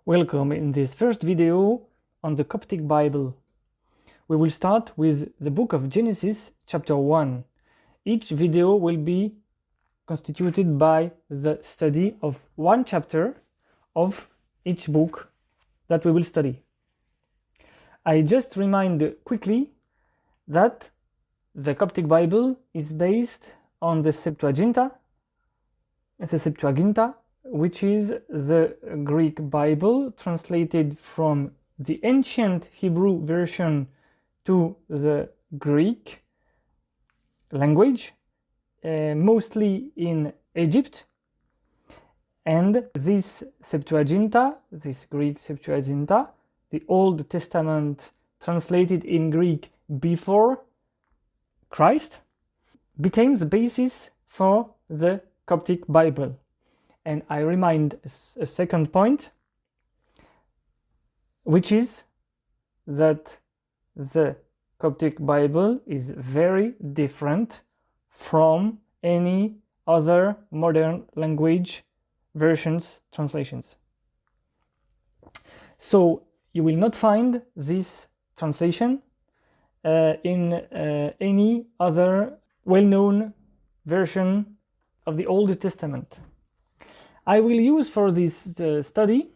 Welcome in this first video on the Coptic Bible. We will start with the book of Genesis, chapter 1. Each video will be constituted by the study of one chapter of each book that we will study. I just remind quickly that the Coptic Bible is based on the Septuaginta. It's a Septuaginta, which is the Greek Bible translated from the ancient Hebrew version to the Greek language, mostly in Egypt. And this Septuaginta, this Greek Septuaginta, the Old Testament translated in Greek before Christ, became the basis for the Coptic Bible. And I remind a second point, which is that the Coptic Bible is very different from any other modern language versions, translations. So you will not find this translation in any other well-known version of the Old Testament. I will use for this study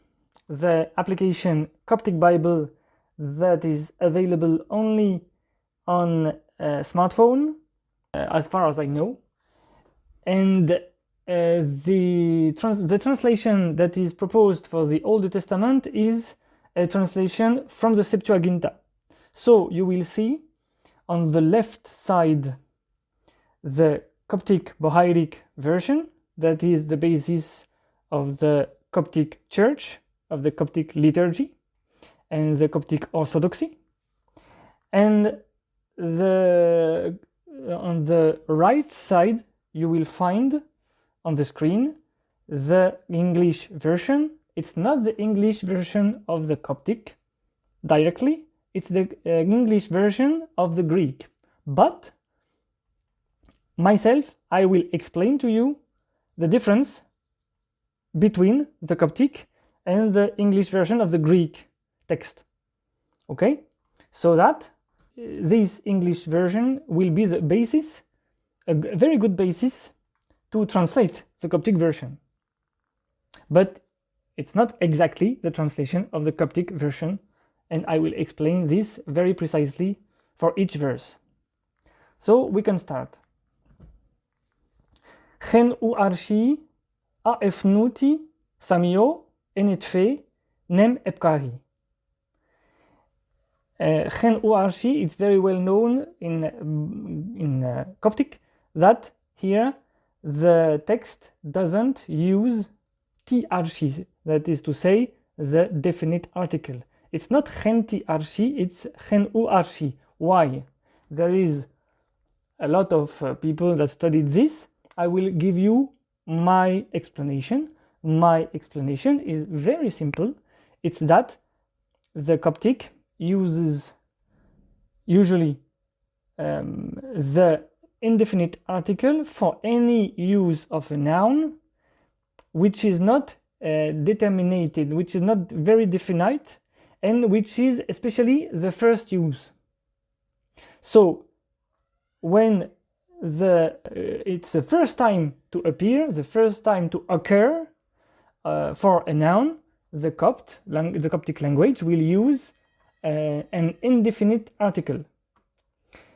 the application Coptic Bible that is available only on a smartphone, as far as I know. And the translation that is proposed for the Old Testament is a translation from the Septuaginta. So you will see on the left side the Coptic Bohairic version, that is the basis of the Coptic Church, of the Coptic liturgy, and the Coptic Orthodoxy. And on the right side, you will find on the screen the English version. It's not the English version of the Coptic directly, it's the English version of the Greek. But myself, I will explain to you the difference between the Coptic and the English version of the Greek text. Okay? So that this English version will be the basis, a very good basis to translate the Coptic version. But it's not exactly the translation of the Coptic version, and I will explain this very precisely for each verse. So we can start. Chen u arshi a efnuti samio enetfe nem epkari. Chen u arshi, it's very well known in Coptic that here the text doesn't use ti arshi, that is to say the definite article. It's not chen ti arshi, it's chen u arshi. Why? There is a lot of people that studied this. I will give you my explanation. My explanation is very simple. It's that the Coptic uses usually the indefinite article for any use of a noun which is not determinated, which is not very definite, and which is especially the first use. So when it's the first time to appear, the first time to occur for a noun, the Coptic language will use an indefinite article.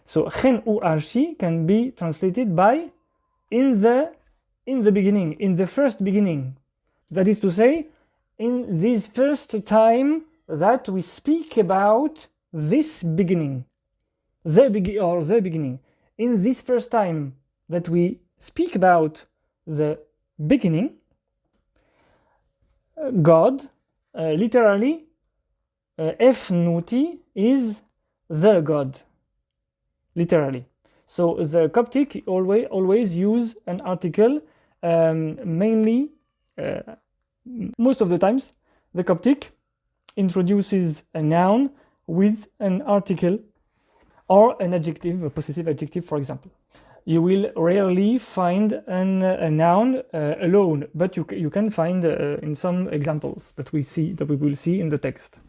So chen u arshi can be translated by in the beginning, in the first beginning. That is to say, in this first time that we speak about this beginning, the beginning. In this first time that we speak about the beginning, God, literally, efnuti is the God, literally. So the Coptic always use an article, mainly, most of the times, the Coptic introduces a noun with an article or an adjective, a possessive adjective, for example. you will rarely find a noun alone, but you can find in some examples that we will see in the text.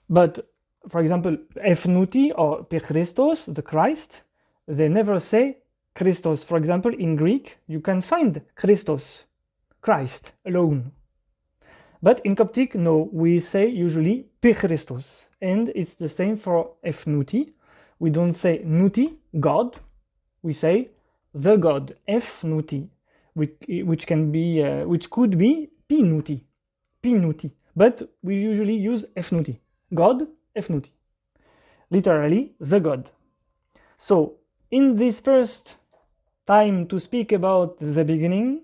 But for example, ethnuti or Christos, the Christ, they never say Christos. For example, in Greek, you can find Christos, Christ alone. But in Coptic, no, we say usually Christos, and it's the same for ethnuti. We don't say nuti, God. We say the God, ethnuti, which could be pinuti, but we usually use ethnuti, God, ethnuti, literally the God. So in this first time to speak about the beginning,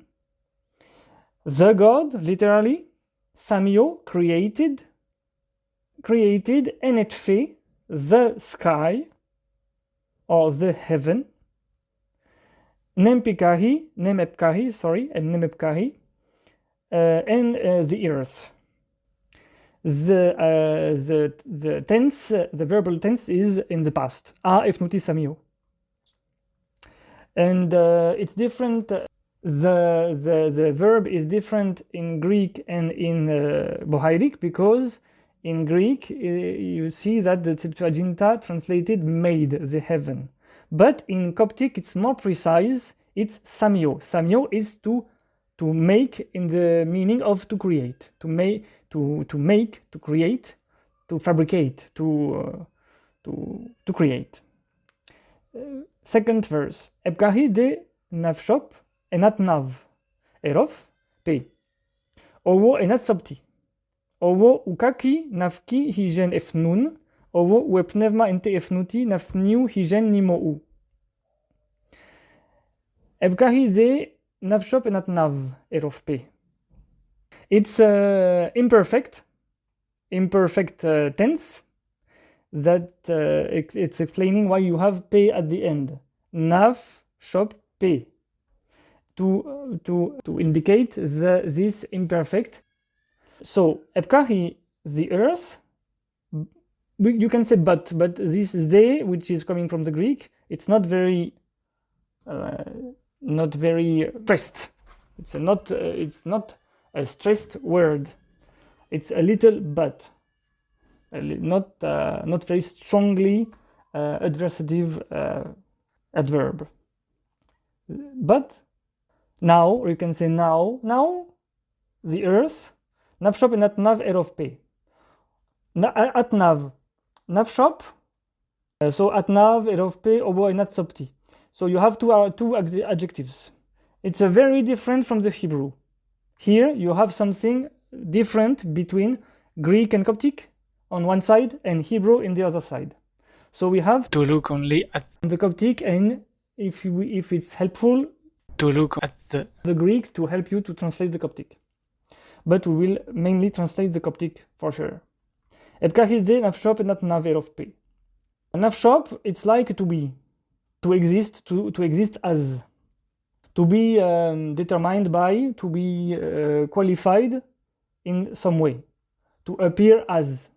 the God, literally, Thamio, created and it fait the sky or the heaven, Nemepkahi, and the earth. The tense, the verbal tense is in the past. A ethnuti Thamio. And it's different. The verb is different in Greek and in Bohairic, because in Greek you see that the Septuaginta translated made the heaven. But in Coptic it's more precise, it's Thamio. Thamio is to make, in the meaning of to create, to create, to fabricate, to create. Second verse. Epkahi de navshop enat nav erof p. Owo enat sopti. Owo ukaki navki hijen efnun. Owo wepnevma ente efnuti nafniu hijen nimou. Epkahi de navshop enat nav erof p. It's imperfect tense that it's explaining why you have p at the end. Nav shop p to indicate this imperfect. So epkahi, the earth, you can say but this they, which is coming from the Greek, it's not very stressed. It's not a stressed word. It's a little but, not very strongly adversative adverb. But now, or you can say now the earth, navshop enat nav erof pe. At nav navshop, so at nav erof pe obo enat sopti. So you have two adjectives. It's very different from the Hebrew. Here you have something different between Greek and Coptic on one side and Hebrew in the other side. So we have to look only at the Coptic, and if it's helpful, to look at the Greek to help you to translate the Coptic. But we will mainly translate the Coptic for sure. Epkahide nafshop enat naver of p. Nafshop, it's like to be, to exist as, to be determined by, to be qualified in some way, to appear as,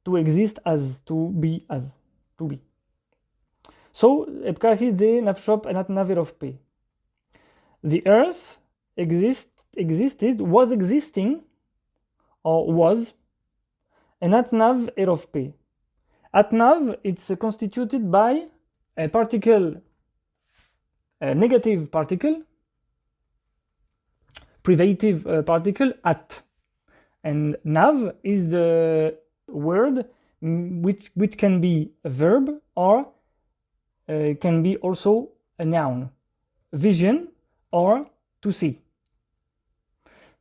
to exist as, to be as, to be. So, epkahide nafshop enat naver of p. The earth was existing, or was, and atnav erof p. Atnav, it's constituted by a particle, a negative particle, privative particle at, and nav is the word which can be a verb or can be also a noun, vision or to see.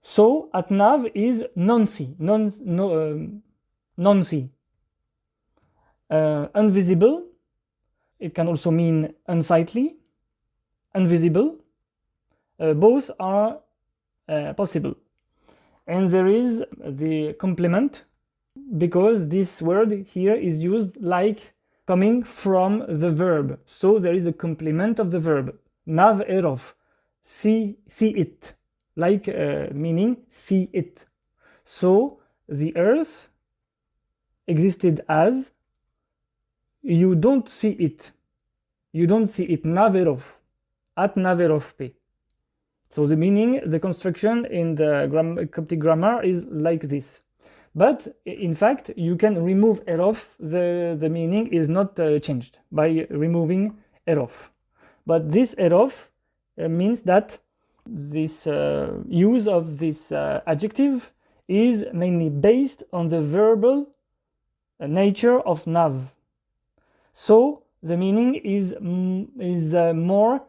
So atnav is non-see, non-see. Invisible, it can also mean unsightly, invisible. Both are possible. And there is the complement, because this word here is used like coming from the verb. So there is a complement of the verb. Nav erof, see it, like meaning see it. So the earth existed as, you don't see it. you don't see it naverov, at naverov pe. So the meaning, the construction in the Coptic grammar is like this. But in fact, you can remove erov, the meaning is not changed by removing erov. But this erov means that this use of this adjective is mainly based on the verbal nature of nav. So the meaning is more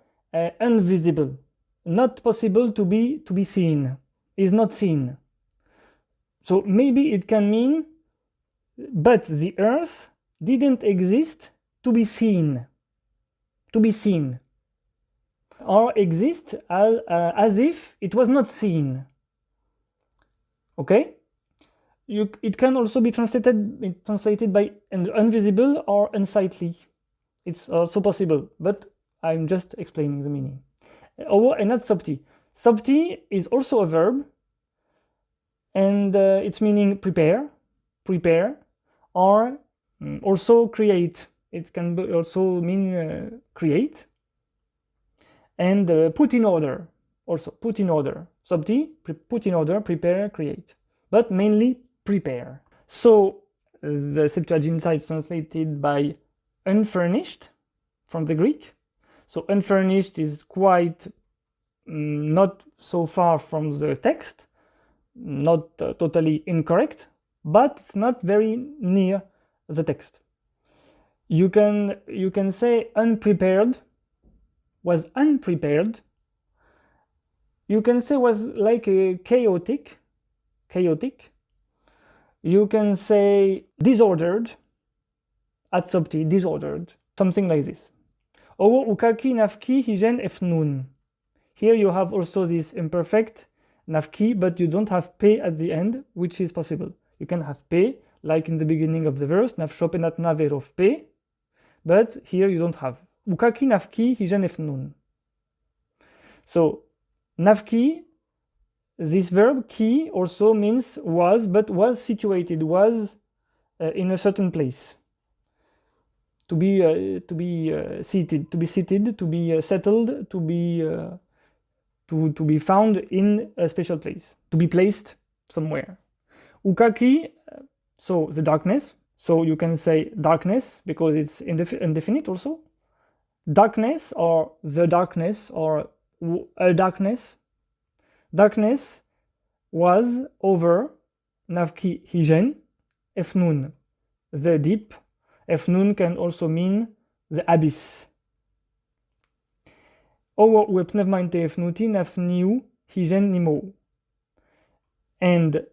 invisible, not possible to be seen, is not seen. So maybe it can mean, but the earth didn't exist to be seen, or exist as if it was not seen. Okay? It can also be translated by invisible or unsightly. It's also possible, but I'm just explaining the meaning. And that's sobti. Sobti is also a verb, and its meaning prepare, or also create. It can also mean create, and put in order. Also put in order. Sobti, put in order, prepare, create, but mainly prepare. So the Septuagint is translated by unfurnished from the Greek. So unfurnished is quite not so far from the text, not totally incorrect, but it's not very near the text. You can say unprepared, was unprepared. You can say was like a chaotic. You can say disordered, at sobti, disordered, something like this. Owo ukaki nafki hijen efnun. Here you have also this imperfect nafki, but you don't have pe at the end, which is possible. You can have pe, like in the beginning of the verse, nafshopenat naverov pe, but here you don't have. Ukaki nafki hijen efnun. So nafki, this verb ki also means was, but was situated, was in a certain place. To be seated, to be settled, to be found in a special place, to be placed somewhere. Ukaki, so the darkness. So you can say darkness because it's indefinite also. Darkness or the darkness or a darkness. Darkness was over navki hijen, efnun, the deep. Efnun can also mean the abyss. Owo uepnevmainte efnuti nafniu hijen nimo. And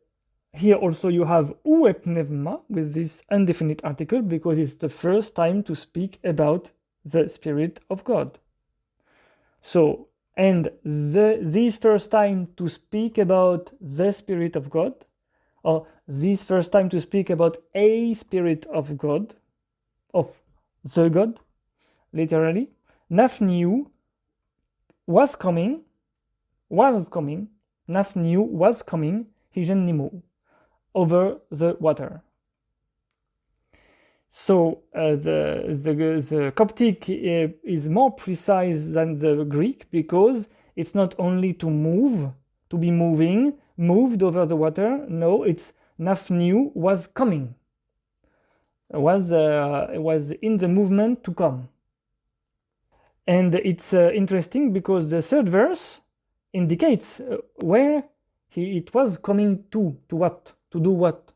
here also you have uepnevma with this indefinite article because it's the first time to speak about the Spirit of God. So, and this first time to speak about the Spirit of God, or this first time to speak about a Spirit of God, of the God, literally, nafniu was coming, nafniu was coming, hijen nimo, over the water. So the Coptic is more precise than the Greek because it's not only to move, to be moving, moved over the water. No, it's nafniu was coming, was in the movement to come. And it's interesting because the third verse indicates where it was coming to what, to do what.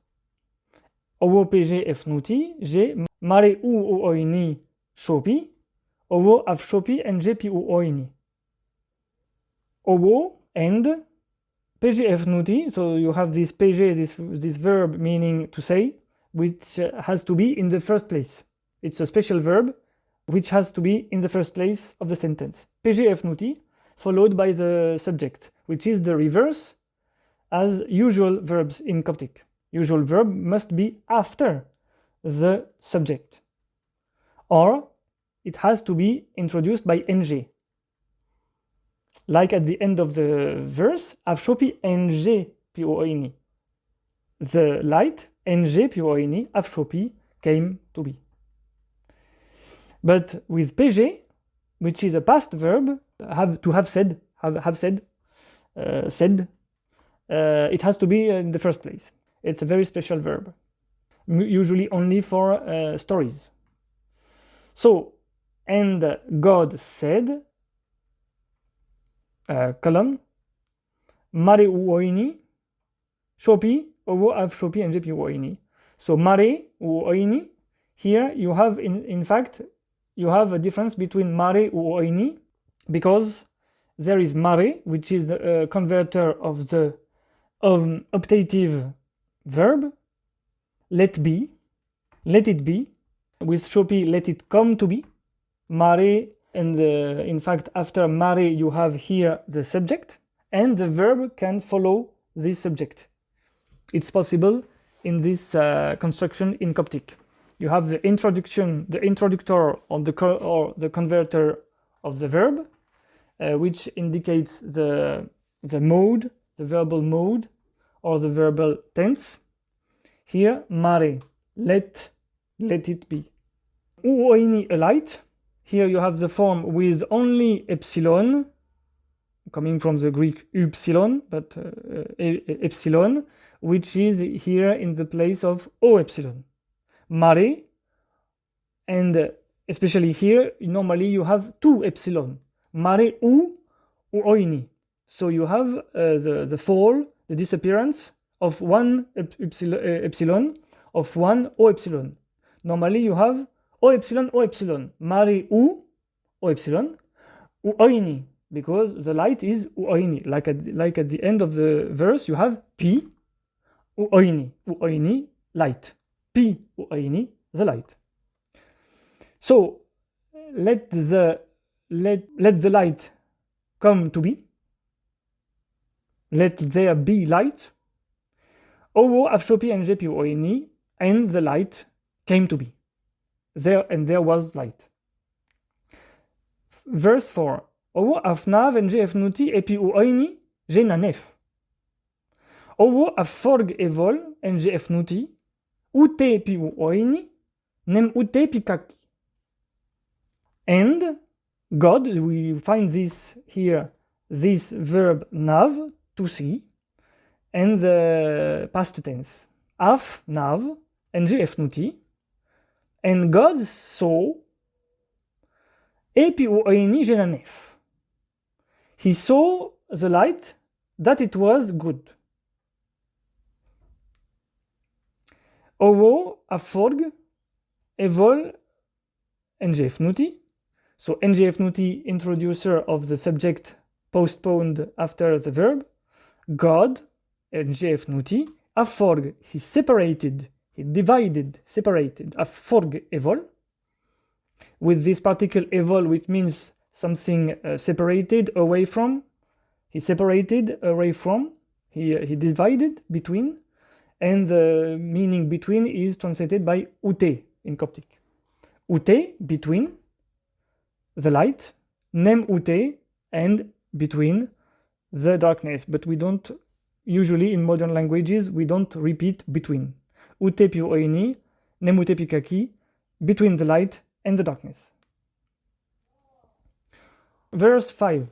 Owo pg efnuti, je mare u oini shopi, owo av shopi and jepi u oini. Owo and pg efnuti, so you have this pg, this verb meaning to say, which has to be in the first place. It's a special verb which has to be in the first place of the sentence. Pg efnuti, followed by the subject, which is the reverse as usual verbs in Coptic. Usual verb must be after the subject, or it has to be introduced by ng. Like at the end of the verse, avshopi ng pioini. The light ng pioini avshopi came to be. But with pg, which is a past verb, have said, said, it has to be in the first place. It's a very special verb, usually only for stories. So, and God said, colon, mare uoini, shopi, owo av shopi and jepi uoini. So mare uoini, here you have in fact you have a difference between mare uoini, because there is mare, which is a converter of the optative verb, let be, let it be, with shopi, let it come to be, mare, and in fact after mare you have here the subject, and the verb can follow this subject. It's possible in this construction in Coptic. You have the introduction, the introductor or the converter of the verb, which indicates the mode, the verbal mode, or the verbal tense. Here, mare, let it be. Uoini, a light. Here you have the form with only epsilon, coming from the Greek upsilon, but epsilon, which is here in the place of o epsilon. Mare, and especially here, normally you have two epsilon. Mare uoini. So you have the fall, the disappearance of one epsilon, of one o epsilon. Normally you have o epsilon, mare o epsilon, uoini, because the light is uoini. Like at the end of the verse, you have pi uoini, light. Pi uoini, the light. So let the light come to be. Let there be light. Owo avshopi and jepi uoini, and the light came to be. There was light. Verse 4. Owo afnav en je efnuti epi uoini je nanef. Owo afforg evol en je efnuti ute pi uoini nem ute pi kaki. And God, we find this here, this verb nav, to see, and the past tense. Af, nav, en je efnuti. And God saw epi uoini je nanef. He saw the light, that it was good. Owo afforg evol NGF nuti. So NGF nuti, introducer of the subject postponed after the verb. God, NGF nuti. Afforg, he separated, he divided, separated. Afforg evol. With this particle evol, which means something separated, away from. He separated, away from. He divided, between. And the meaning between is translated by ute in Coptic. Ute, between the light, nem ute, and between the darkness. But we don't, usually in modern languages, we don't repeat between. Ute pi oini, nem ute pi kaki, between the light and the darkness. Verse 5.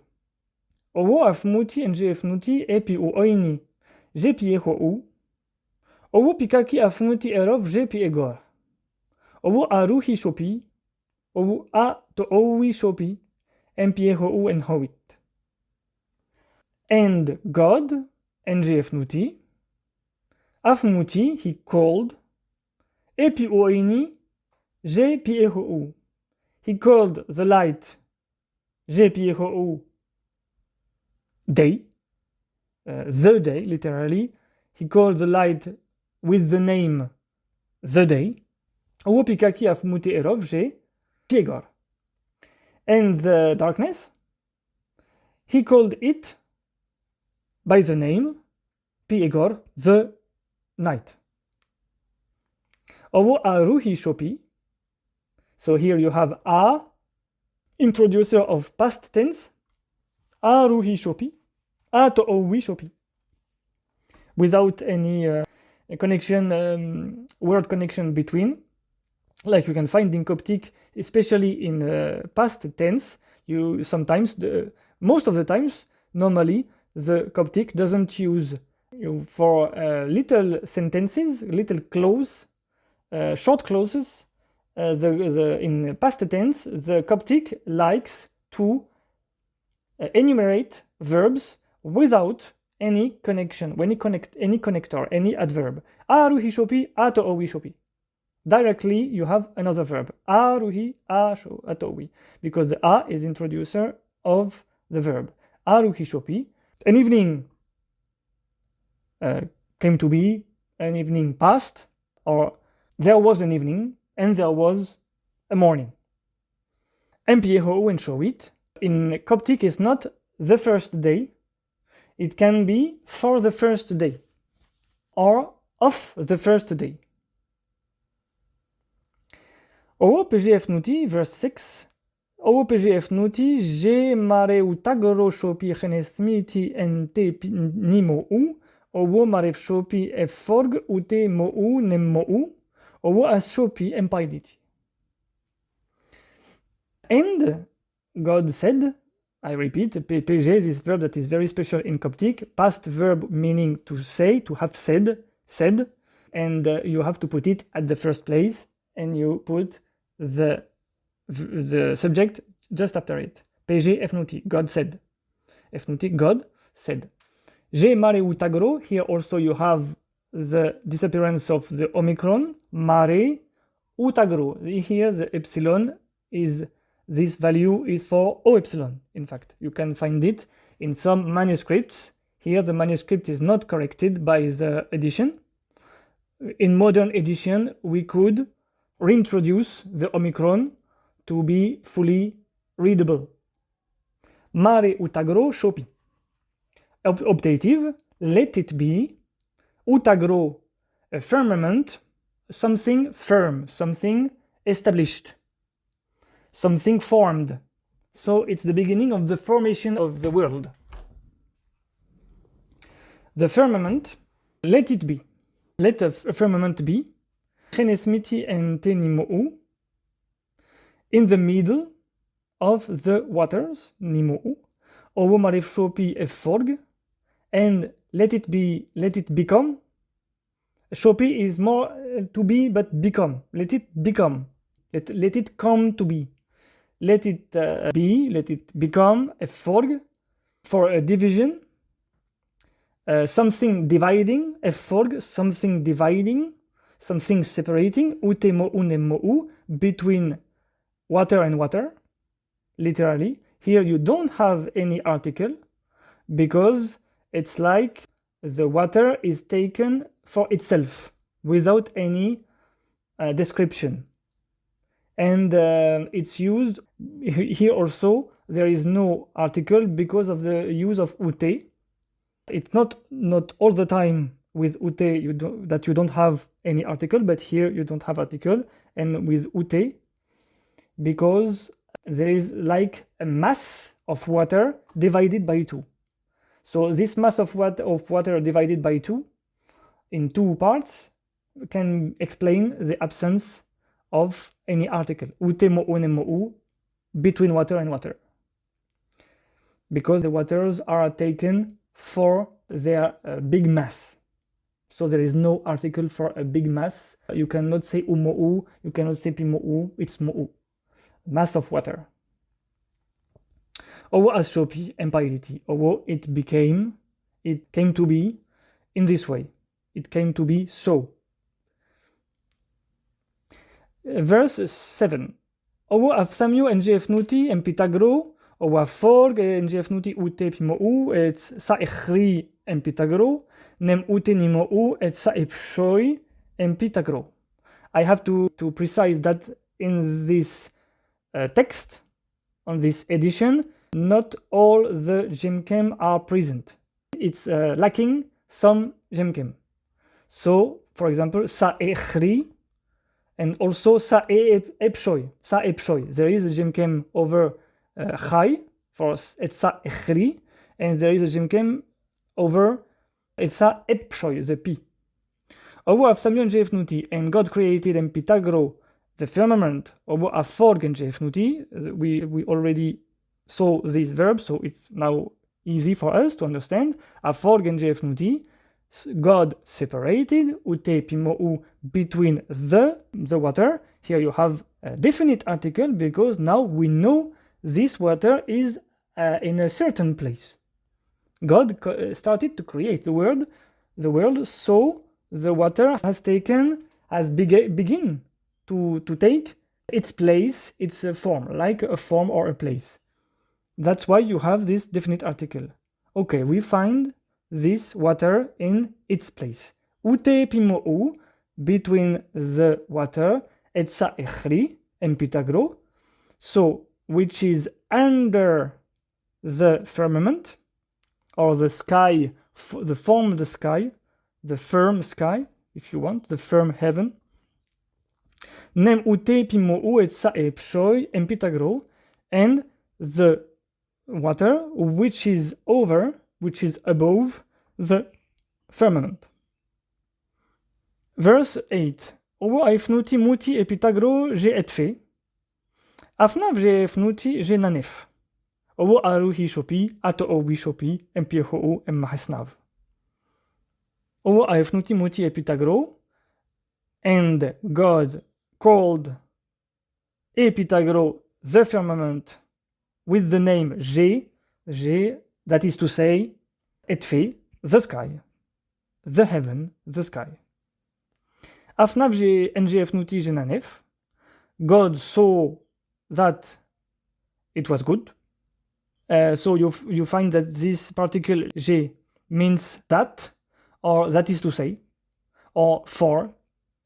Owo afmuti en je efnuti epi oini, je pi echo u. Owo pikaki afmuti erov je pi egor. Owo aruhi shopi, owo a to owi shopi, en pi echo u en hoit. And God, NGF afmuti, he called, epi oini, je pi echo u. He called the light, je pi echo u, day, the day, literally. He called the light with the name the day. Owo pikaki afmuti erov je piegor. And the darkness, he called it by the name piegor, the night. Owo aruhi shopi. So here you have a, introducer of past tense. Aruhi shopi. A to owi shopi. Without any connection, word connection between, like you can find in Coptic, especially in past tense. You sometimes, most of the times, normally the Coptic doesn't use for little sentences, little clause, short clauses. In past tense, the Coptic likes to enumerate verbs without any connection, any connector, any adverb. Aruhi shopi, ato owi shopi. Directly, you have another verb. Aruhi, atowi, because the a is introducer of the verb. Aruhi shopi. An evening came to be, an evening passed, or there was an evening and there was a morning. Empieho and showit. In Coptic is not the first day. It can be for the first day or of the first day. O PGF nuti, verse 6. O PGF nuti, je mare utagoro shopi genesmiti ente nimo u, owo maref shopi e forg ute mo u nem mo u, owo as shopi empaiditi. And God said, I repeat, PG is this verb that is very special in Coptic, past verb meaning to say, to have said, and you have to put it at the first place, and you put the subject just after it. PG efnuti, God said. Efnuti, God said. Je mare utagro, here also you have the disappearance of the omicron, mare utagro. Here the epsilon is, this value is for O epsilon. In fact, you can find it in some manuscripts. Here the manuscript is not corrected by the edition. In modern edition, we could reintroduce the omicron to be fully readable. Mare utagro shopi. Optative, let it be. Utagro, a firmament, something firm, something established, something formed. So it's the beginning of the formation of the world. The firmament, let it be. Let a firmament be. Genesmiti ente nimou, in the middle of the waters, nimou. Owo maref shopi efforg, and let it be, let it become. Shopi is more to be, but become. Let it become. Let it come to be. Let it be, let it become a forg, for a division, something dividing, a forg, something dividing, something separating, ute mo une mo u, between water and water, literally. Here you don't have any article, because it's like the water is taken for itself, without any description. And it's used here also, there is no article because of the use of ute. It's not all the time with ute that you don't have any article, but here you don't have article, and with ute, because there is like a mass of water divided by two. So this mass of water divided by two, in two parts, can explain the absence of any article. Ute mo une mo u, between water and water. Because the waters are taken for their big mass. So there is no article for a big mass. You cannot say umo u, you cannot say pimo u, it's mo u. Mass of water. Owo as shopi empirity. Owo it came to be in this way. It came to be so. Verse 7. Owo af samio ngf nuti en pitagro, owo af forg ngf nuti ute pimo u, et sa echri en pitagro, nem ute nimo u, et sa epshoi en pitagro. I have to precise that in this text, on this edition, not all the gemchem are present. It's lacking some gemchem. So, for example, sa echri, and also sa epshoi. Sa epshoi. There is a gemchem over chai for et sa echri, and there is a gemchem over et sa epshoi, the p. Owo af samion jefnuti, and God created in Pitagro the firmament. Owo af forg and jefnuti. We already So this verb, so it's now easy for us to understand. Afor genjef nuti, God separated, ute pimou, between the water. Here you have a definite article because now we know this water is in a certain place. God started to create the world, so the water has begin to take its place, its form, like a form or a place. That's why you have this definite article. Okay, we find this water in its place. Ute pimou, between the water, etsa echri, empitagro, so which is under the firmament, or the sky, the form of the sky, the firm sky, if you want, the firm heaven. Nem ute pimou etsa epshoi, empitagro, and the water which is above the firmament. Verse 8. Owo aifnuti muti epitagro je etfe. Afnav je efnuti je nanef. Owo aruhi shopi, ato obi shopi, empieho emmahesnav. Owo aifnuti muti epitagro, and God called epitagro, the firmament, with the name G, that is to say, etfe, the sky, the heaven, the sky. Afnav je ngf nuti jenanef, God saw that it was good. So you find that this particle G means that, or that is to say, or for.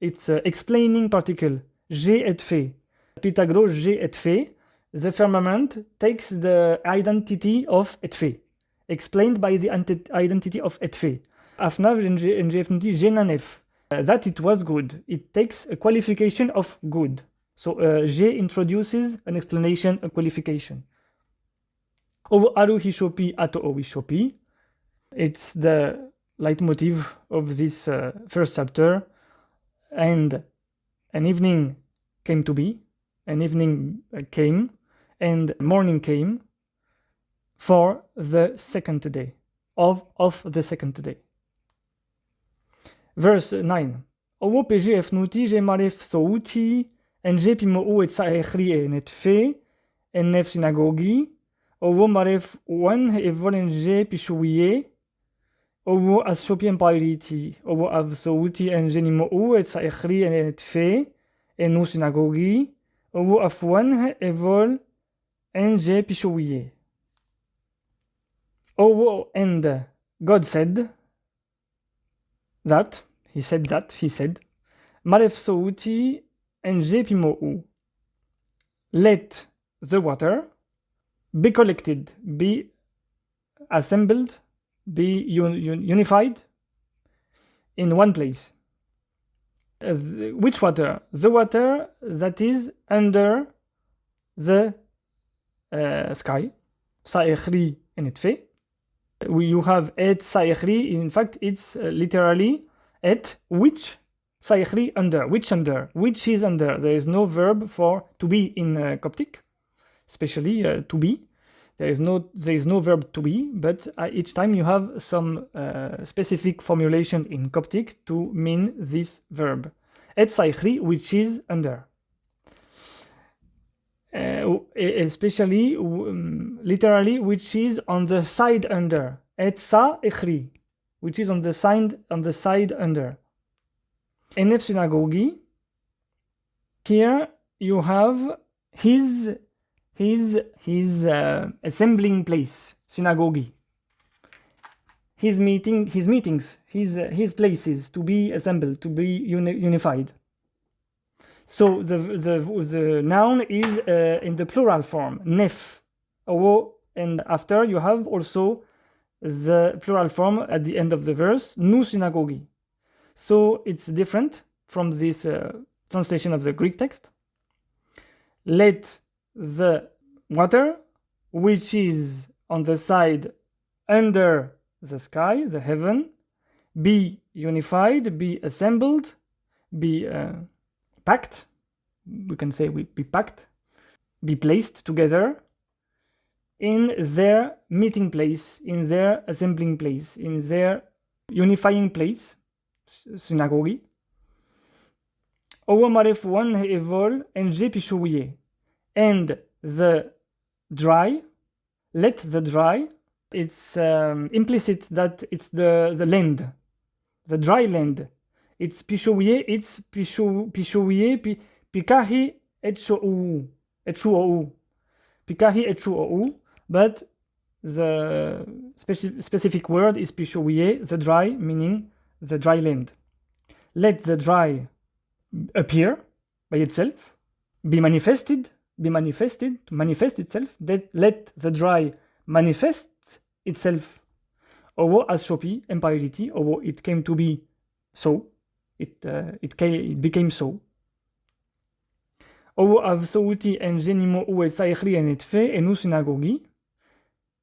It's explaining particle G etfe, Pythagore G etfe. The firmament takes the identity of etfe, explained by the identity of etfe. Afnav ngf nuti jenanef, that it was good. It takes a qualification of good. So G introduces an explanation, a qualification. Ovo aru hishopi ato owi shopi. It's the leitmotif of this first chapter. And an evening came to be, an evening came, and morning came for the second day, of the second day. Verse 9. Owo peje efnuti je maref souti, en je pimo et sa echri en et fe, en nef synagogi, owo maref wan e volen je pishuye, owo asopien pairiti, owo av souti en genimo et sa echri en et fe, en no synagogi, owo afwan e vol en je pishuye. Owo, and God said that, he said, Maref souti en je pimo, let the water be collected, be assembled, be unified in one place. Which water? The water that is under the sky. Saechri en etfe. You have et saechri. In fact, it's literally et which. Saechri under. Which under? Which is under. There is no verb for to be in Coptic, especially to be. There is no verb to be, but each time you have some specific formulation in Coptic to mean this verb. Et saechri, which is under. Especially, literally, which is on the side under. Et saechri, which is on the side under. Enef synagogi. Here you have his assembling place, synagogue. His meetings, his places to be assembled, to be unified. So the noun is in the plural form, nef. And after you have also the plural form at the end of the verse, nu synagogi. So it's different from this translation of the Greek text. Let the water, which is on the side under the sky, the heaven, be unified, be assembled, be packed. We can say be packed, be placed together in their meeting place, in their assembling place, in their unifying place, synagogue. Owo maref one evol nj pishuye. And the dry, let the dry, it's implicit that it's the land, the dry land. It's pishuye, it's pishuye, pikahi etshou, pikahi etshou, but the specific word is pishuye, the dry, meaning the dry land. Let the dry appear by itself, be manifested, to manifest itself. Let the dry manifest itself. Owo as shopi empirity, owo it came to be so, it became so. Owo av souti en genimo ue saechri en etfe enu synagogi,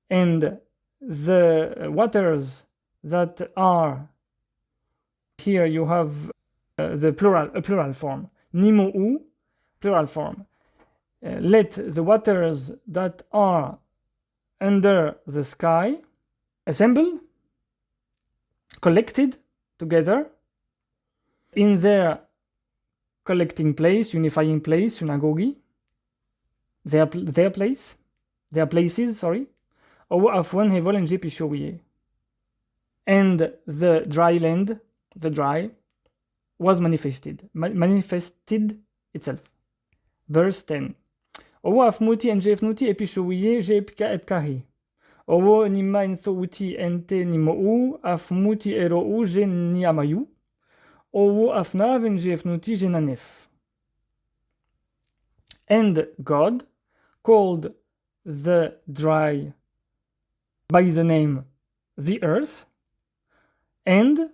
and the waters that are, here you have a plural form, nimo u, plural form. Let the waters that are under the sky assemble, collected together in their collecting place, unifying place, synagogue, their places, Owo afwan hevol nj pishowie. And the dry land, the dry, was manifested itself. Verse 10. Owo afmuti nj efnuti epishowie je epika epkahi. Owo nima insouti ente nimou afmuti erou je niamayu. Owo afnav nj efnuti je nanef. And God called the dry by the name the earth, and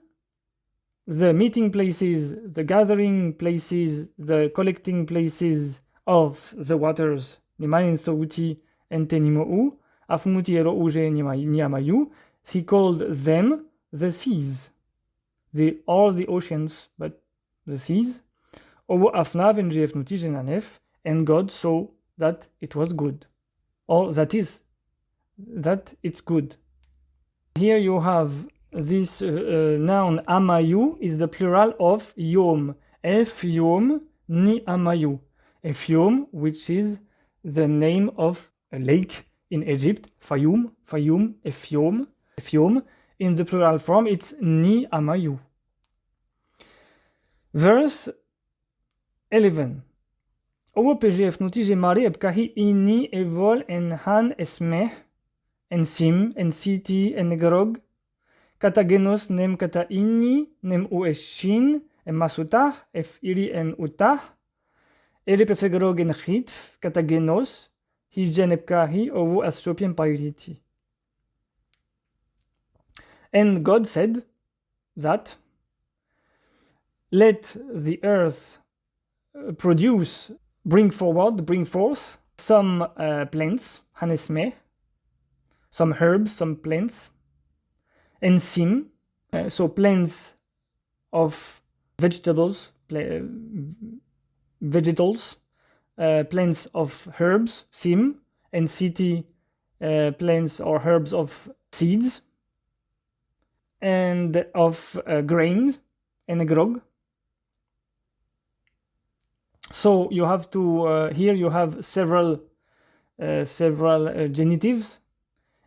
the meeting places, the gathering places, the collecting places of the waters, nimayin souti ente nimou, afmuti erou je niamayu, he called them the seas, all the oceans, but the seas. Owo afnav nj efnuti je nanef, and God saw that it was good, or that it's good. Here you have this noun amayu is the plural of yom. Efyom ni amayu. Efyom, which is the name of a lake in Egypt. Fayum, Efyom. Efyom. In the plural form, it's ni amayu. Verse 11. Owo pgf nuti je mari epkahi ini evol en han esmeh en sim en siti en grog katagenos nem kata ini nem u eshin en masutah ef iri en utah ere pefegrog en chitf katagenos hijen epkahi owo as shopien pairiti. And God said that let the earth bring forth some plants, hanesmeh, some herbs, some plants, and sim, so plants of vegetables, plants of herbs, sim, and siti, plants or herbs of seeds, and of grain, and grog. So you have to, here you have several genitives,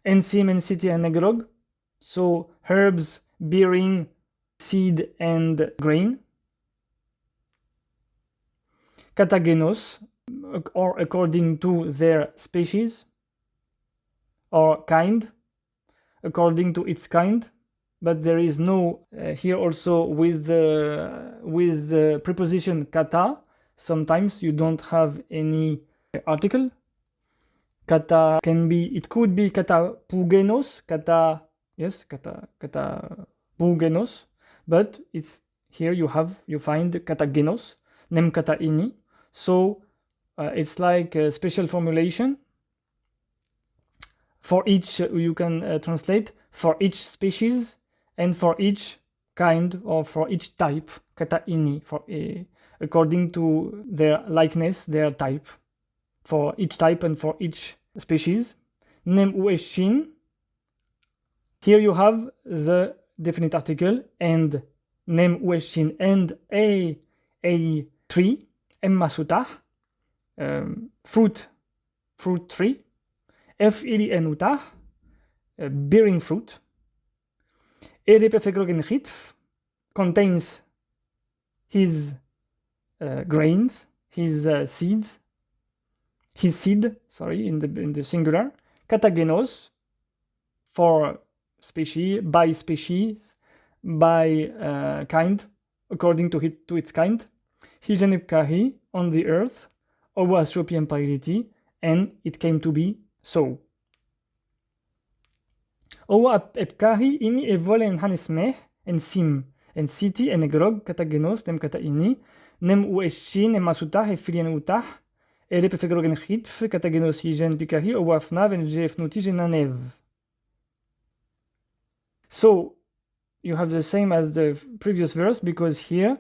ensim and siti and negrog. So herbs bearing seed and grain. Katagenos, or according to their species, or kind, according to its kind. But there is no, here also with the preposition kata, sometimes you don't have any article. Kata it could be kata pugenos, kata pugenos, but it's here you find kata genos, nem kata ini. So it's like a special formulation for each, you can translate for each species and for each kind or for each type, kata ini, according to their likeness, their type, for each type and for each species. Nem ueshin. Here you have the definite article and nem ueshin and a tree. Emma sutah, fruit tree. F ili enutah, bearing fruit. Ere pefegrogen hitf contains his grains, his seeds, his seed, sorry, in the singular. Katagenos, for species, by kind, according to its kind. Hijenepkahi, on the earth, Owa Shopi Empirity, and it came to be so. Owa Epkahi, ini evol en hanismeh, en sim, en city, en egrog, katagenos, nem kata ini, nem ueshin, en masutah, e filien utah, ele pefegrogen hitf, katagenos hijen pikahi, owa fnav, en jef nutijen nanev. So, you have the same as the previous verse, because here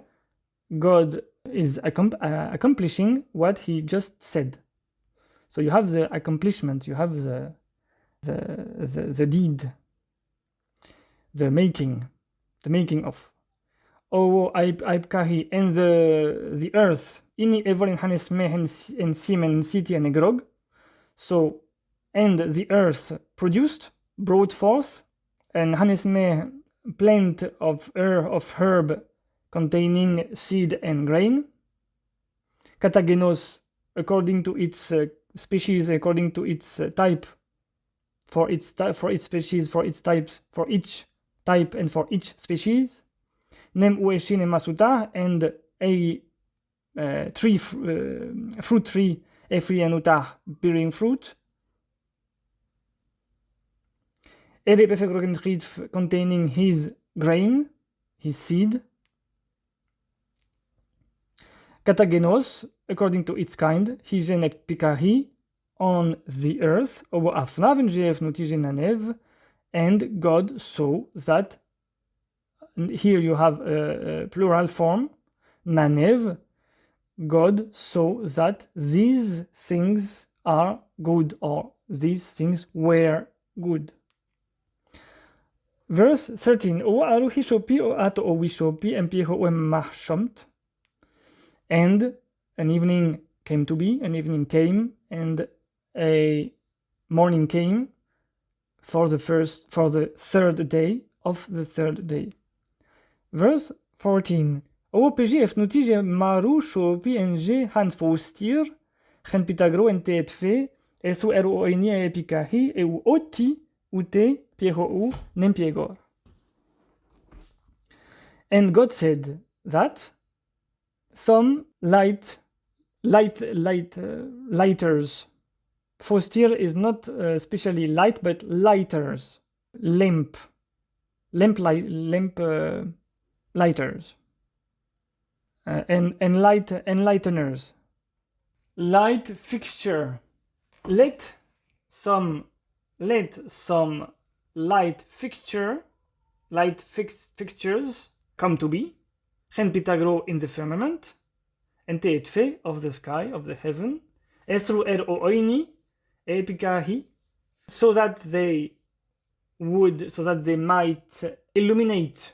God is accomplishing what he just said. So you have the accomplishment, you have the deed, the making of. O aipkahi, and the earth, ini evolin hanes meh and simen city and egrog. So, and the earth produced, brought forth, and hanes meh, plant of herb containing seed and grain. Katagenos, according to its species, according to its type, for its species, for its types, for each type and for each species. Nem ueshin and masuta, and a tree, fruit tree, efri and utah, bearing fruit. Ere pefegrogen containing his grain, his seed. Katagenos, according to its kind, hijenepikahi, on the earth, obo afnav en jef nutijenanev, and God saw that. Here you have a plural form, nanev. God saw that these things are good, or these things were good. Verse 13. O aruhi shopi o ato o wishopi empieho emmahshomt. And an evening came to be, an evening came, and a morning came for the third day of the third day. Verse 14. O pg efnutije maru shopi enje hans fostir, gen pitagro en teetfe, esu eru oini e pikahi, e u oti ute pieho u nem piegor. And God said that some lighters. Fostir is not especially light, but lighters. Lamp lighters. And enlighteners. Light fixture. Let some light fixtures come to be. Gen pitagro in the firmament, and teetfe of the sky, of the heaven, esru oini epikahi, so that they might illuminate,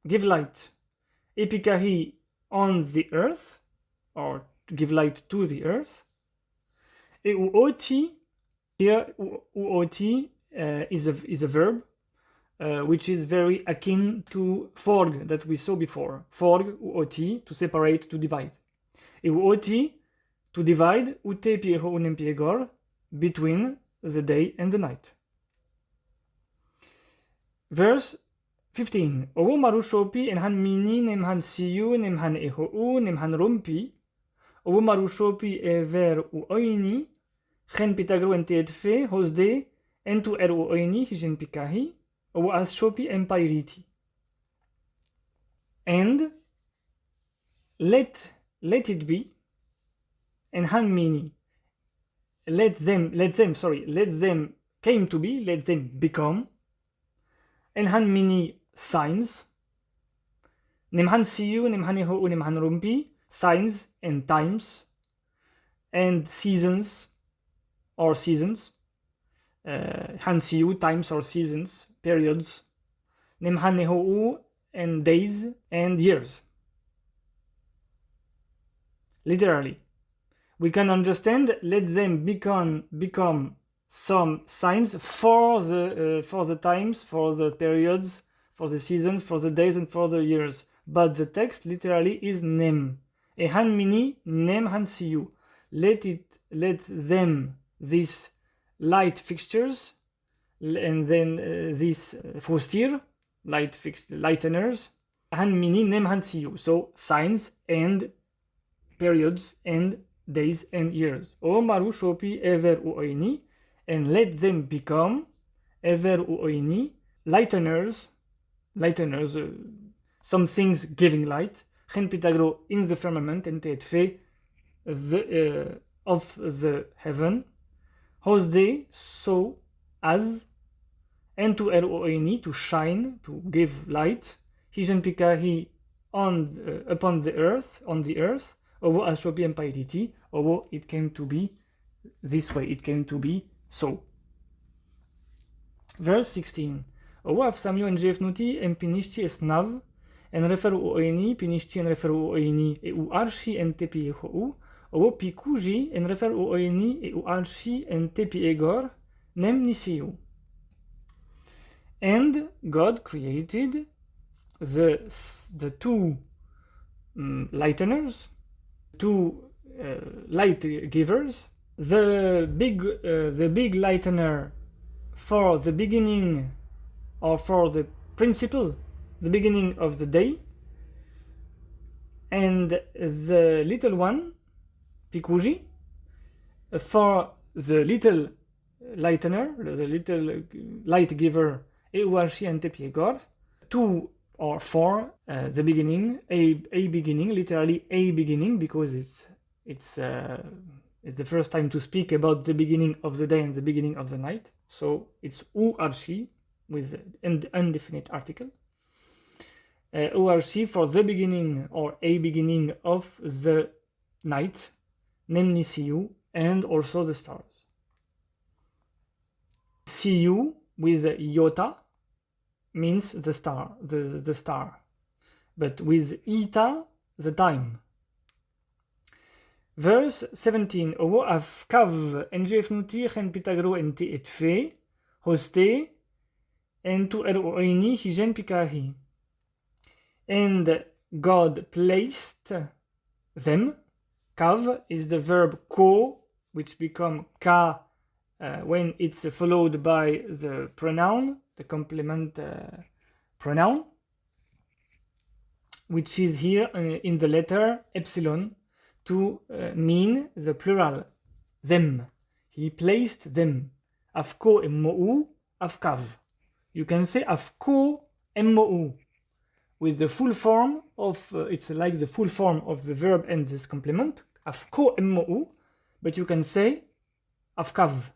give light, epikahi, on the earth, or to give light to the earth. E uoti, here uoti is a verb, which is very akin to forg that we saw before. Forg, uoti, to separate, to divide. E uoti, to divide, ute pieho unem piegor, between the day and the night. Verse 15. Owo maru shopi en han mini nem han siyu nem han ehou nem han rumpi. Owo maru shopi e ver u oini, gen pitagro en teetfe, hosde, en tu er u oini, hijen pikahi, owo as shopi en pairiti. And let it be, and han mini, let them came to be, let them become, and han mini signs, nem han siyu, nem han eho, nem han rumpi, signs and times, and seasons, hansiu, times or seasons, periods, nemhanehou, and days and years. Literally, we can understand, let them become some signs for the times, for the periods, for the seasons, for the days, and for the years. But the text literally is nem. Ehan mini nem hansiu. Let them, these light fixtures, and then these frustir, lighteners, han mini nem hansiu. So signs and periods and days and years. O maru shopi ever uoini, and let them become ever uoini, lighteners, some things giving light, chen pitagro in the firmament, and teetfe of the heaven, hosde, so as, and to uoini, to shine, to give light, hijen pikahi upon the earth, Owo as shopi and piety, owo it came to be this way, it came to be so. Verse 16. Owo af samio en jefnuti en pinishti esnav, en referu oini, pinishti en referu oini, e u arshi en tepi ehou, owo pikuji en referu oini, e u arshi en tepi egor, nem nisiu. And God created the two lighteners, two light givers, the big lightener for the beginning, or for the principle, the beginning of the day, and the little one, pikuji, for the little lightener, the little light giver, euarshi and tepiegor, two or for the beginning, a beginning, literally a beginning, because it's the first time to speak about the beginning of the day and the beginning of the night. So it's u arshi with an indefinite article. U arshi for the beginning or a beginning of the night, nemni siu, and also the stars. Siu with iota means the star, the star, but with eta, the time. Verse 17. Owo af kav en jefnuti chen pitagro en te et fe, hoste, en tu oini hijen pikahi. And God placed them. Kav is the verb ko, which become ka when it's followed by the pronoun, the complement pronoun, which is here in the letter epsilon to mean the plural, them. He placed them. Afko emmou, afkav. You can say afko emmou with the full form of, it's like the full form of the verb and this complement, afko emmou, but you can say afkav.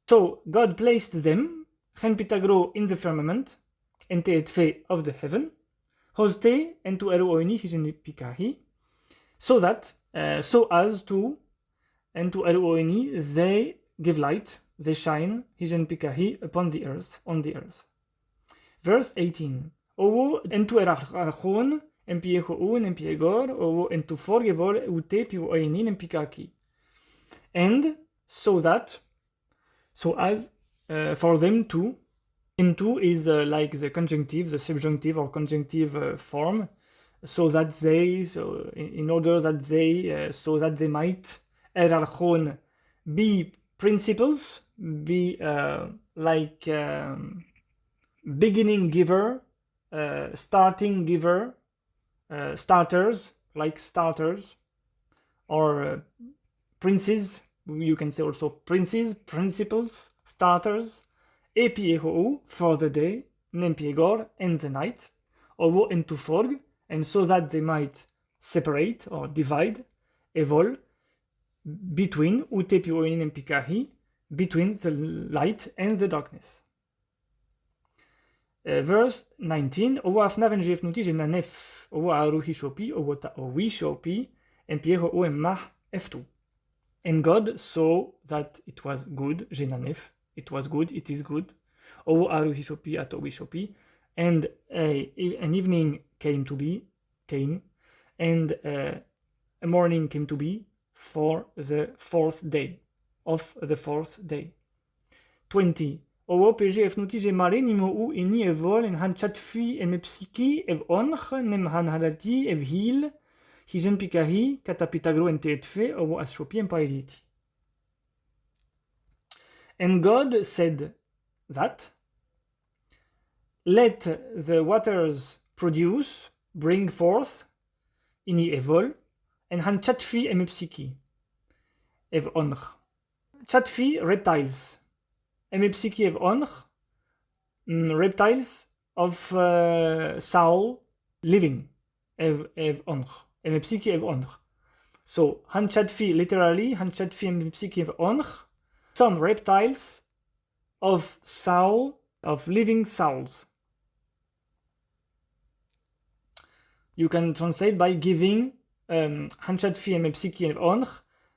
So God placed them, chen pitagro in the firmament, ente et fe of the heaven, hoste entu eru oini hijen pikahi, so that, so as to, entu eru oini, they give light, they shine, hijen pikahi, upon the earth, on the earth. Verse 18. Owo entu erachon, empiecho un, empiegor, owo entu forgevol, ute piu oinin, empikaki. And so that, so as, for them to, into is like the conjunctive, the subjunctive or conjunctive form, so that they, so in order that they, so that they might, erarchon, be principles, be like beginning giver, starting giver, starters, like starters, or princes, you can say also princes, principles, starters, epiehou, for the day, nempiegor, and the night, owo entu forg, and so that they might separate or divide, evol, between, utepioin and pikahi, between the light and the darkness. Verse 19. Owo afnav en jefnuti jenanef, owo aruhi shopi, owo ta owi shopi, en pieho o emmah eftu. And God saw that it was good, jenanef, it was good, it is good. Owo aru hishopi ato wishopi. And an evening came, and a morning came to be for the fourth day of the fourth day. 20. Owo PG efnuti je mare nimo u ini evol en han chatfi em psiki ev onch nem han halati ev hil hizen pikahi katapitagro ente etfe owo ashopi en pairiti. And God said that, let the waters bring forth ini evol en han chatfi em psiki ev onch. Chatfi, reptiles. Emepsiki ev onch, reptiles of soul living ev onch. Emepsiki ev onch. So han chatfi, literally han chatfi emepsiki ev onch, some reptiles of soul, of living souls. You can translate by giving han chatfi emepsiki ev onch,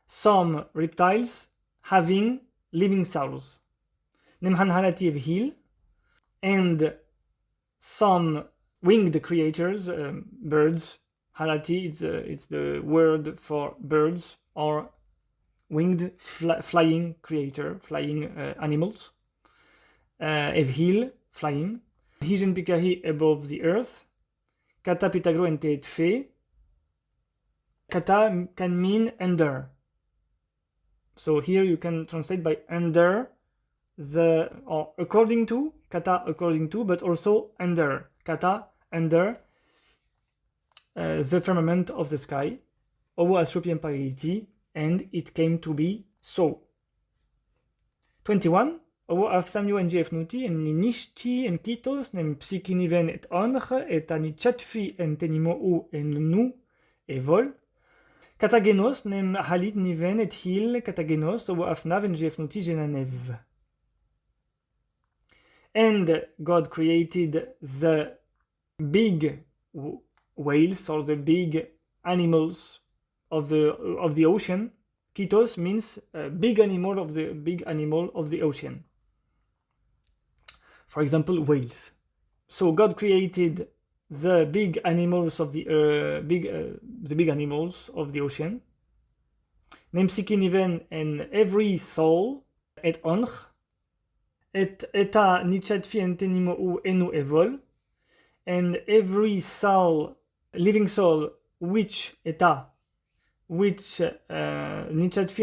some reptiles having living souls. Nemhan halati ev hil, and some winged creatures, birds. Halati, it's the word for birds or winged flying creature, flying animals. Ev hil, flying. Hijen pikahi above the earth. Kata pitagro ente et fe. Kata can mean under. So here you can translate by under the, or according to, kata according to, but also under, kata under the firmament of the sky, owo ashopi en pairiti, and it came to be so. 21. Owo afsamio en jefnuti en nishti en kitos nem psikiniven et onch et ani chatfi en tenimo u en nu evol. Katagenos nem halit niven et hil katagenos owo afnav en jefnuti genanev. And God created the big whales or the big animals of the ocean. Kitos means big animal of the ocean. For example, whales. So God created the big animals of the big animals of the ocean. Nemsikiniven and every soul et onch. Et eta nichatfi entenimo u enu evol, and every soul, living soul, which nichatfi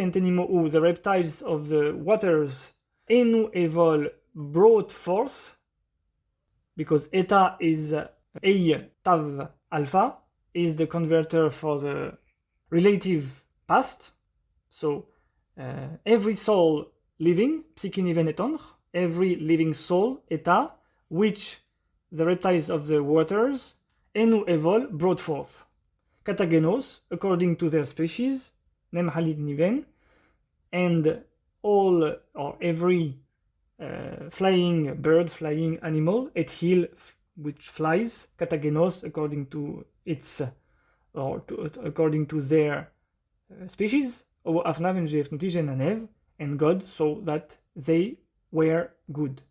entenimo u, the reptiles of the waters, enu evol, brought forth, because eta is ei tav alpha, is the converter for the relative past. So every soul living, psikiniven et onch, every living soul, eta, which the reptiles of the waters, enu evol, brought forth. Katagenos, according to their species, nem halid niven, and all or every flying bird, flying animal, et hil, which flies, katagenos, according to its, according to their species, owo afnav en jefnuti genanev, and God saw that they were good.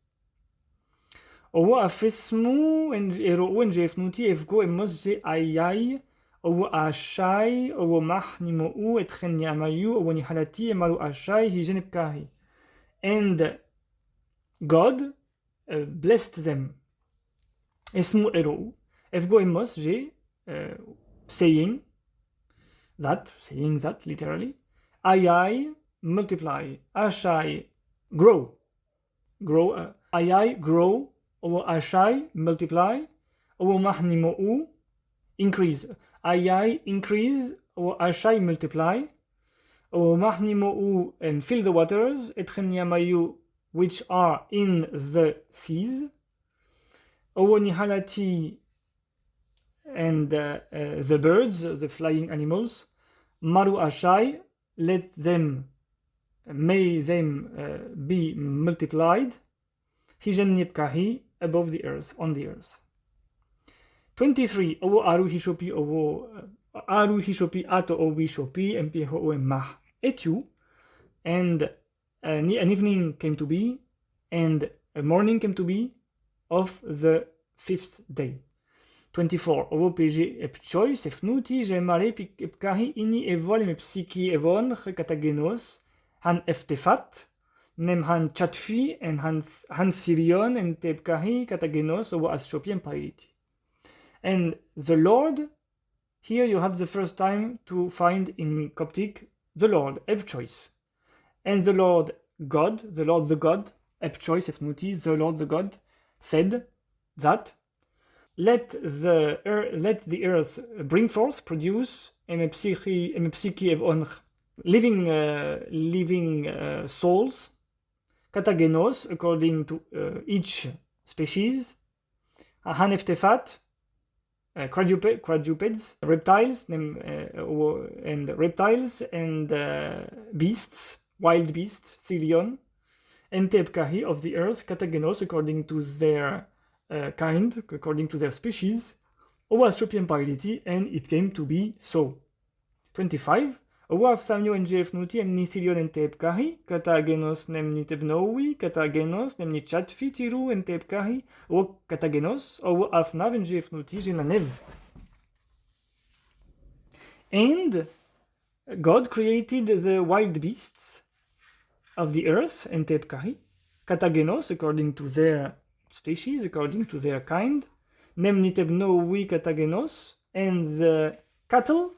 Owo afesmu en erou en jefnuti evgo emos je ayai, owo ashai, owo mach nimo u et chen yamayu, owo ni halati emaru ashai hijenepkahi. And God blessed them. Esmu erou, evgo emos je, saying that literally, ayai, multiply, ashai, grow, ayai, grow, owo ashai, multiply, owo mahnimo u, increase, ayai, increase, owo ashai, multiply, owo mahnimo u, and fill the waters, etchen yamayu, which are in the seas, owo nihalati, and the birds, the flying animals, maru ashai, may them be multiplied, hijen nipkahi, above the earth, on the earth. 23. Owo aru hishopi ato owi shopi empieho o emah etu, and an evening came to be, and a morning came to be of the 5th day. 24. Ovo PG ep choice efnuti gemare epkahi ini evol epsiki evon katagenos han eftefat nem han chatfi and han sirion and tepkahi katagenos ovo astropian paiti. And the Lord, here you have the first time to find in Coptic the Lord, ep choice. And the Lord God, the God, ep choice efnuti, the Lord the God, said that let the earth bring forth, produce emepsiki evon living souls, katagenos according to each species, haneftefat quadrupeds, reptiles and beasts, wild beasts, Silion, and tepkahi of the earth, katagenos according to their kind, according to their species, ovo astropian pailiti, and it came to be so. 25. Ovo afsamio en jefnuti en nisilion en tepkahi, katagenos nem nitebnowi, katagenos nem nichatfi tiru en tepkahi, ovo katagenos, ovo afnav en jefnuti genanev. And God created the wild beasts of the earth en tepkahi, katagenos according to their species, according to their kind, nem nitebnowi katagenos, and the cattle,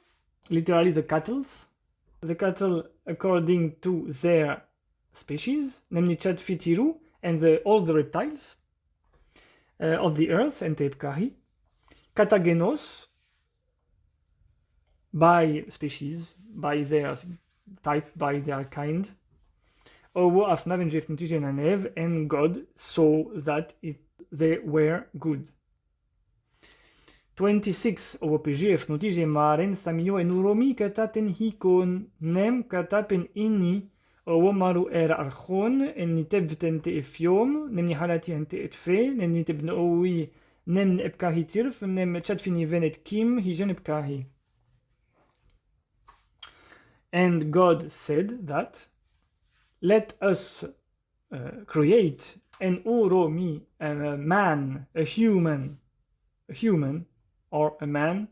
literally the cattle according to their species, namely Chadfitiru, and all the reptiles of the earth, and Tepkahi, Katagenos, by species, by their type, by their kind, Ovo Afnav and Jefnuti Genanev, and God saw that they were good. 26. Ovo PG Efnuti Gemaren Samio en Uromi kataten hikon nem katapen inni ovo maru archon en niteb tente efiom nem ni halati ente etfe nem niteb nowi nem epkahi tirf nem chatfini venet kim hijen epkahi. And God said that let us create an uromi, a man, a human, or a man,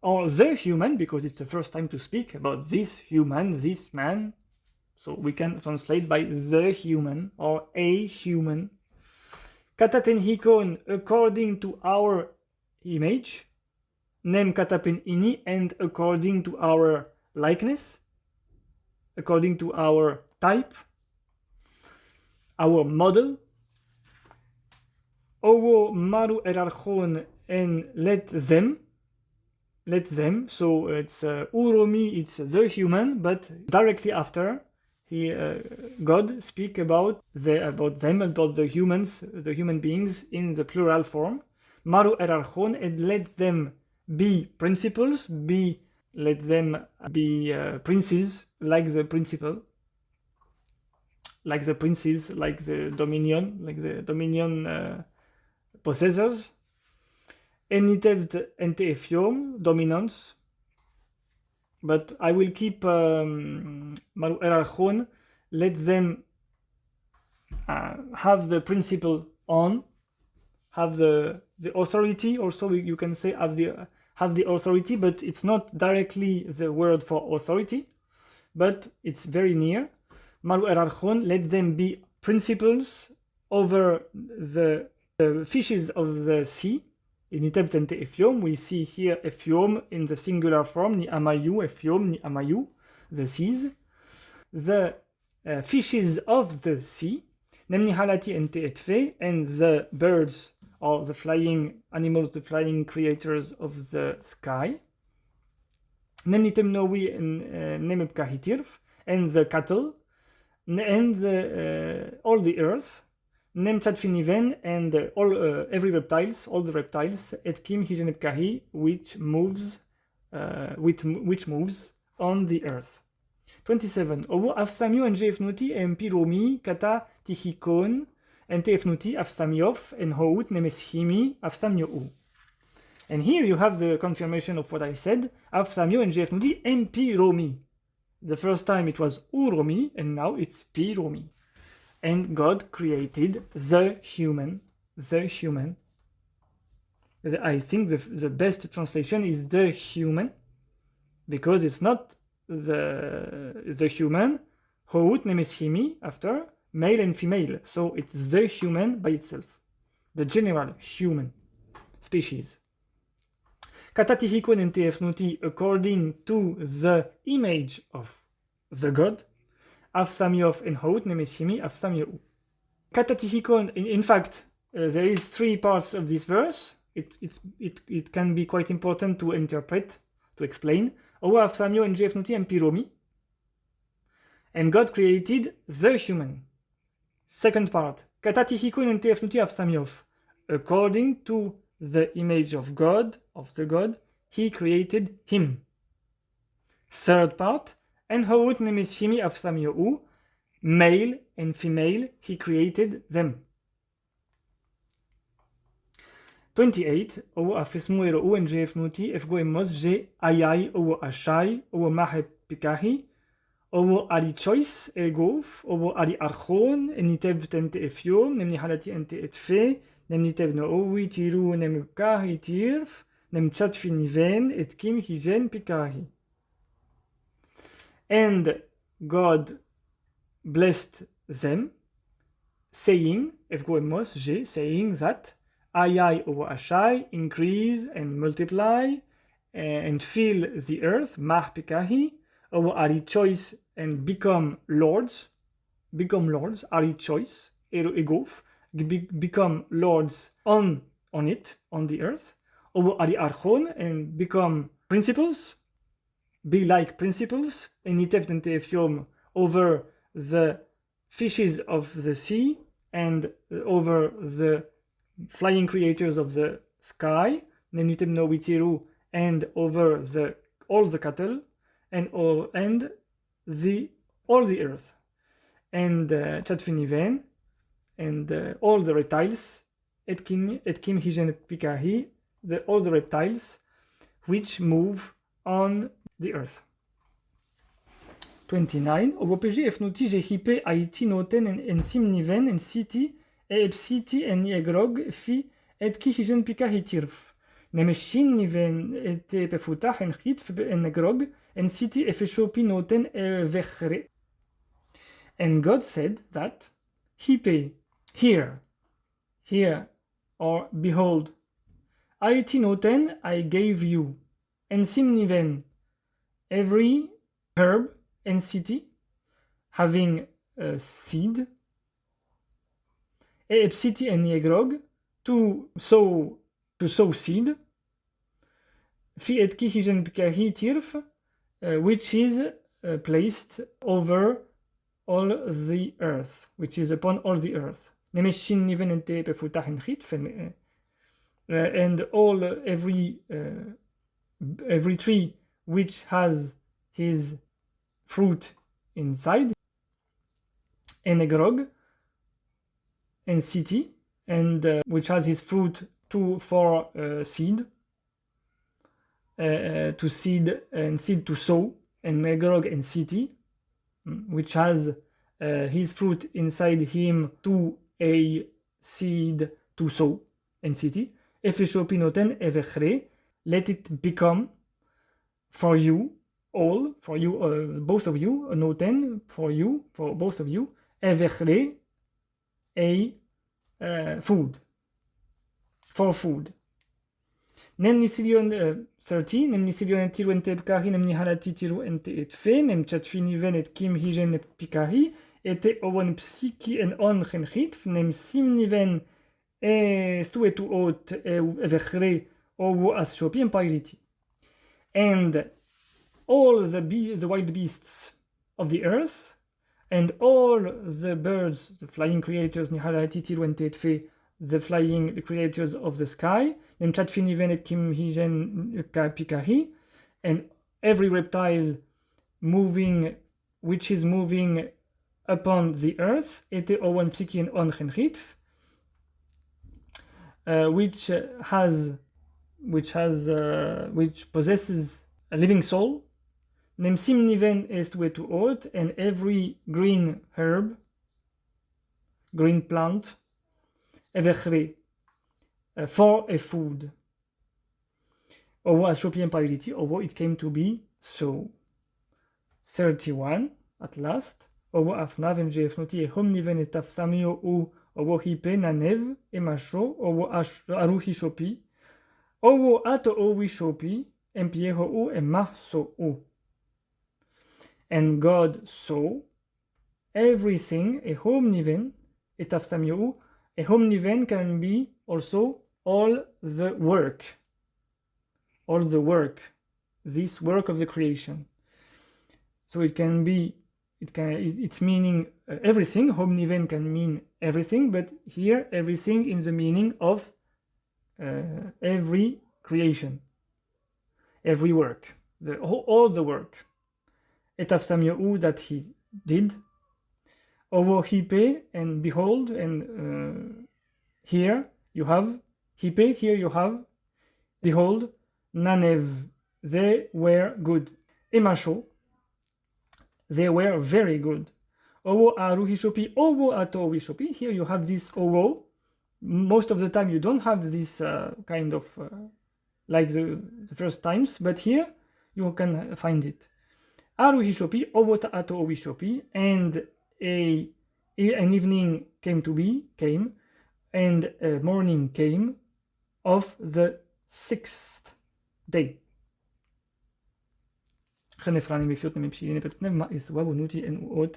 or the human, because it's the first time to speak about this human, this man. So we can translate by the human or a human. Kataten hikon, according to our image. Nem katapen ini, and according to our likeness, according to our type, our model. Ovo maru erarchon, and let them, so it's uromi, it's the human, but directly after God speak about them, about the humans, the human beings in the plural form, maru erarchon, and let them be principles, let them be princes, like the principle, like the princes, like the dominion possessors. Enitevt ente efiom, dominance, but I will keep maru erarchon, let them have the principle on, have the authority, also you can say have the authority, but it's not directly the word for authority, but it's very near. Maru erarchon, let them be principles over the fishes of the sea. In itebtente efiom, we see here efiom in the singular form, ni amayu, efiom, ni amayu, the seas. The fishes of the sea, nemni halati ente etfe, and the birds, or the flying animals, the flying creators of the sky. Nemni temnowi nemepkahitirf, and the cattle, and all the earth. Nem Chadfiniven, and every reptiles, all the reptiles, et kim hijenepkahi, which moves on the earth. 27. Ovo afsamio en jefnuti en piromi kata tichikon en tefnuti afsamiof en hout nemeschimi afsamio. And here you have the confirmation of what I said. Afsamio en jefnuti en piromi. The first time it was uromi, and now it's piromi. and God created the human. I think the best translation is the human, because it's not the human, hout nemeschimi, after, male and female. So it's the human by itself, the general human species. Katatichikon and tefnuti according to the image of the God, Avsamiov and hout nemeschimi, Avsamiou. Katatichikon, in fact, there is 3 parts of this verse. It can be quite important to interpret, to explain. Oa Avsamio and Jefnuti and Piromi. And God created the human. Second part. Katatichikun and Tefnuti Avsamiov. According to the image of God, the God, he created him. Third part. And Hout Nemeshimi Avsamiou. Male and female, he created them. 28. O afismu ero u en jefnuti efgo emos je ayai o ashai o mahe pikahi o ari choice egof o ari archon enitev tente efiom nemni halati ente etfe nemni tev no owi tiru nem kahi tirf nem chat finiven et kim hijen pikahi. And God blessed them, saying, efgo emos je, saying that Ayai over Ashai, increase and multiply and fill the earth, Mah Pikahi, over Ari choice and become lords, Ari choice, Ero Egof, become lords on it, on the earth, over Ari Archon and become principles, be like principles, and Nitev and Tefiom over the fishes of the sea and over the flying creatures of the sky, Nemnitem no Witiru, and over all the cattle, and all the earth, and Chatfiniven, and all the reptiles, Etkim Hijen Pikahi, all the reptiles which move on the earth. 29. Obopeji efnuti je hipe aiti noten en simniven en city Epsiti en Yegrog fi et ki hijen pika hitirf. Nemeshin niven et pefutach en hitf en Negrog en city efeshopi noten vechre. And God said that hipe, here, or behold, aiti noten I gave you, en simniven, every herb and city having a seed, Epsiti and Yegrog, to sow seed, fi et ki hijen pikahi tirf, which is placed over all the earth, which is upon all the earth. Nemeshin niven ente pefutach en chitf, and all every tree which has his fruit inside, en Egrog, and city, and which has his fruit for seed, to seed and seed to sow, and Negrog and city, which has his fruit inside him to a seed to sow, and city. Efeshopinoten evechre, let it become for you all, for you both of you, noten for you, for both of you, evechre, a food, for food. Nem nisilion 30, nem nisilion en tiru ente pikahi, nem nihalati tiru ente et fe, nem chatfiniven et kim hijen et pikahi, ete owen psiki en on genchit, nem simniven e stuetu ot evechre owu as shopi en pairiti. And all the wild beasts of the earth, and all the birds, the flying creatures, the flying creatures of the sky, and every reptile moving, which is moving upon the earth, which possesses a living soul. Nem simniven est wetu ot, and every green herb, green plant, evechre, for a food. Ovo ashopi and pability, ovo it came to be so. 31, at last. Ovo afnav mjefnoti e homniven et afsamio u ovo hipe nanev e macho, ovo aruhi shopi, ovo ato owi shopi, empieho u e maso u. And God saw everything, a homniven et afsamio u. A homniven can be also all the work. All the work. This work of the creation. So it can be, it's meaning everything. Homniven can mean everything, but here everything in the meaning of every creation, every work, all the work. Et afsamio that he did. Ovo hipe, and behold, and here you have hipe, here you have behold, nanev, they were good. Emasho, they were very good. Ovo aruhishopi, ovo ato vishopi. Here you have this ovo. Most of the time you don't have this kind of like the first times, but here you can find it. Aruhishopi, ovo ato vishopi, and an evening came, and a morning came of the 6th day.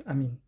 Amin.